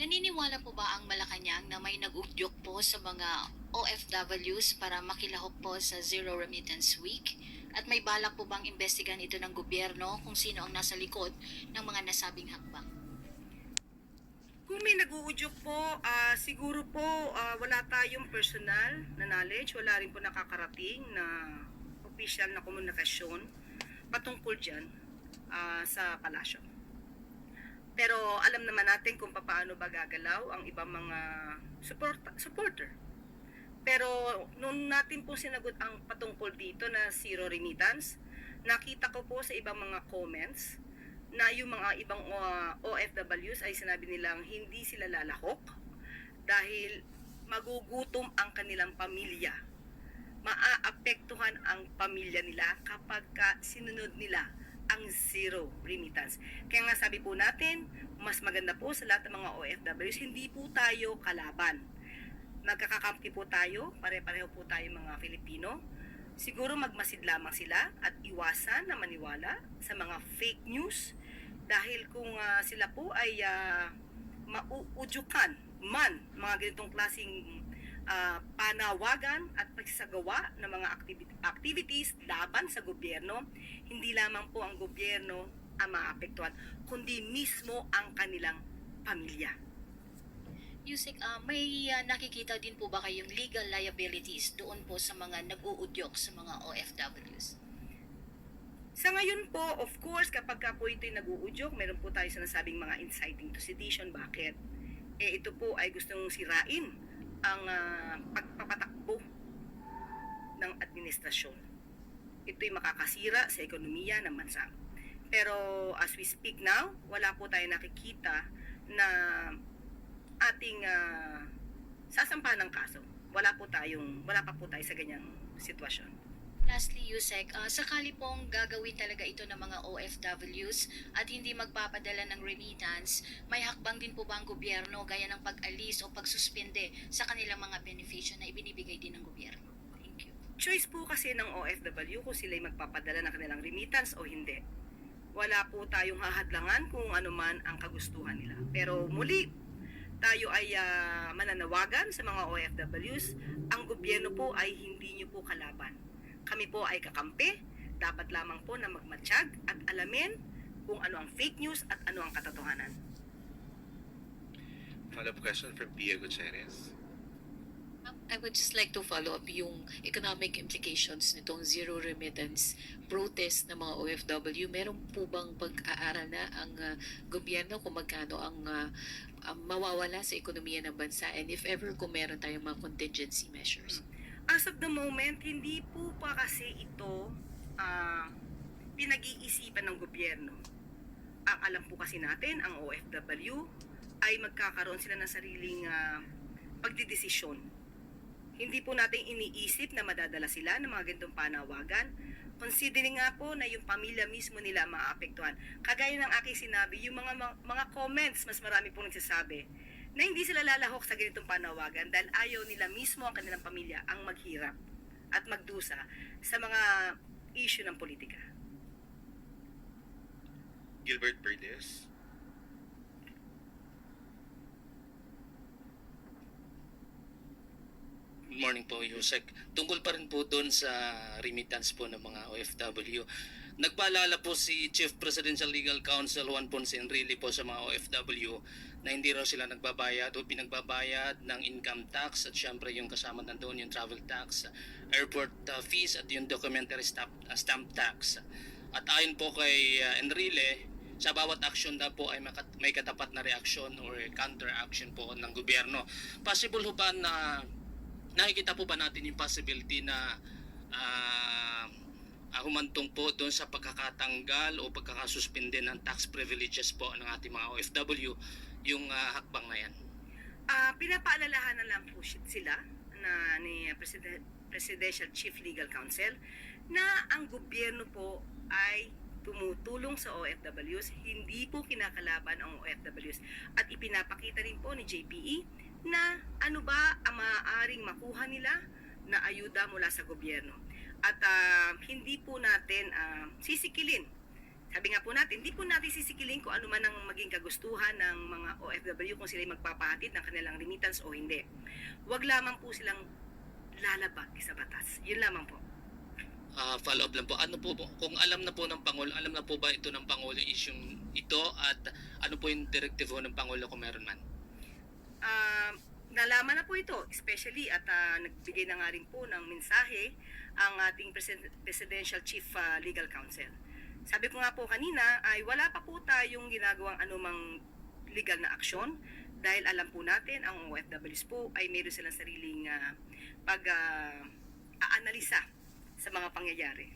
Naniniwala po ba ang Malacanang na may nag-udyok po sa mga OFWs para makilahok po sa Zero Remittance Week? At may balak po bang imbestigan ito ng gobyerno kung sino ang nasa likod ng mga nasabing hakbang? Kung may nag-uudyok po, siguro po wala tayong personal na knowledge, wala rin po nakakarating na official na komunikasyon patungkol dyan sa palasyo. Pero alam naman natin kung paano ba gagalaw ang ibang mga supporter. Pero nung natin po sinagot ang patungkol dito na zero remittance, nakita ko po sa ibang mga comments na yung mga ibang OFWs ay sinabi nilang hindi sila lalahok dahil magugutom ang kanilang pamilya. Maaapektuhan ang pamilya nila kapag sinunod nila ang zero remittance. Kaya nga sabi po natin, mas maganda po sa lahat ng mga OFWs, hindi po tayo kalaban. Magkakakampi po tayo, pare-pareho po tayo mga Filipino. Siguro magmasid lamang sila at iwasan na maniwala sa mga fake news dahil kung sila po ay mauudyukan man mga ganitong klaseng panawagan at pagsagawa ng mga activities laban sa gobyerno, hindi lamang po ang gobyerno ang maapektuhan, kundi mismo ang kanilang pamilya. Yusek, may nakikita din po ba kayong legal liabilities doon po sa mga nag-uudyok sa mga OFWs? Sa ngayon po, of course, kapag ka po ito'y nag-uudyok, meron po tayo sinasabing mga inciting to sedition. Bakit? Ito po ay gustong sirain ang pagpapatakbo ng administrasyon. Ito'y makakasira sa ekonomiya ng bansa. Pero as we speak now, wala po tayo nakikita na ating sasampa ng kaso. Wala pa po tayo sa ganyang sitwasyon. Lastly, Yusek, sakali pong gagawin talaga ito ng mga OFWs at hindi magpapadala ng remittance, may hakbang din po ba ang gobyerno gaya ng pag-alis o pagsuspende sa kanilang mga benepisyo na ibinibigay din ng gobyerno? Thank you. Choice po kasi ng OFW kung sila'y magpapadala ng kanilang remittance o hindi. Wala po tayong hahadlangan kung ano man ang kagustuhan nila. Pero muli, tayo ay mananawagan sa mga OFWs, ang gobyerno po ay hindi nyo po kalaban. Kami po ay kakampi, dapat lamang po na magmatsyag at alamin kung ano ang fake news at ano ang katotohanan. Follow-up question from Pia Gutierrez. I would just like to follow up yung economic implications nitong zero remittance protest ng mga OFW. Meron po bang pag-aaral na ang gobyerno kung magkano ang mawawala sa ekonomiya ng bansa and if ever kung meron tayong mga contingency measures? As of the moment, hindi po pa kasi ito pinag-iisipan ng gobyerno. Ang alam po kasi natin, ang OFW ay magkakaroon sila ng sariling pagdidesisyon. Hindi po natin iniisip na madadala sila ng mga ganitong panawagan. Considering nga po na yung pamilya mismo nila maapektuhan. Kagaya ng aking sinabi, yung mga comments, mas marami pong nagsasabi na hindi sila lalahok sa ganitong panawagan dahil ayaw nila mismo ang kanilang pamilya ang maghirap at magdusa sa mga issue ng politika. Gilbert Berdes. Good morning po, Yusek. Tungkol pa rin po doon sa remittance po ng mga OFW. Nagpaalala po si Chief Presidential Legal Counsel Juan Ponce Enrile po sa mga OFW na hindi raw sila nagbabayad o pinagbabayad ng income tax at syempre yung kasama nandoon yung travel tax, airport fees at yung documentary stamp tax. At ayon po kay Enrile, sa bawat action daw po ay may katapat na reaksyon or counter action po ng gobyerno. Possible ho ba na nakikita po ba natin yung possibility na humantong po doon sa pagkakatanggal o pagkakasuspinde ng tax privileges po ng ating mga OFW yung hakbang na yan? Pinapaalalahanan lang po sila na ni Presidential Chief Legal Counsel na ang gobyerno po ay tumutulong sa OFWs, hindi po kinakalaban ang OFWs. At ipinapakita rin po ni JPE na ano ba ang maaaring makuha nila na ayuda mula sa gobyerno. At hindi po natin sisikilin Sabi nga po natin, hindi po natin sisikilin kung ano man ang maging kagustuhan ng mga OFW kung sila magpapahatid ng kanilang remittance o hindi. Huwag lamang po silang lalabag sa batas. Yun lamang po. Follow up lang po. Ano po kung alam na po ng Pangulo, alam na po ba ito ng Pangulo yung issue ito at ano po yung directive ng Pangulo kung meron man? Nalaman na po ito, especially at nagbigay na nga rin po ng mensahe ang ating Presidential Chief Legal Counsel. Sabi ko nga po kanina ay wala pa po tayong ginagawang anumang legal na aksyon dahil alam po natin ang OFWs po ay mayroon silang sariling pag-aanalisa sa mga pangyayari.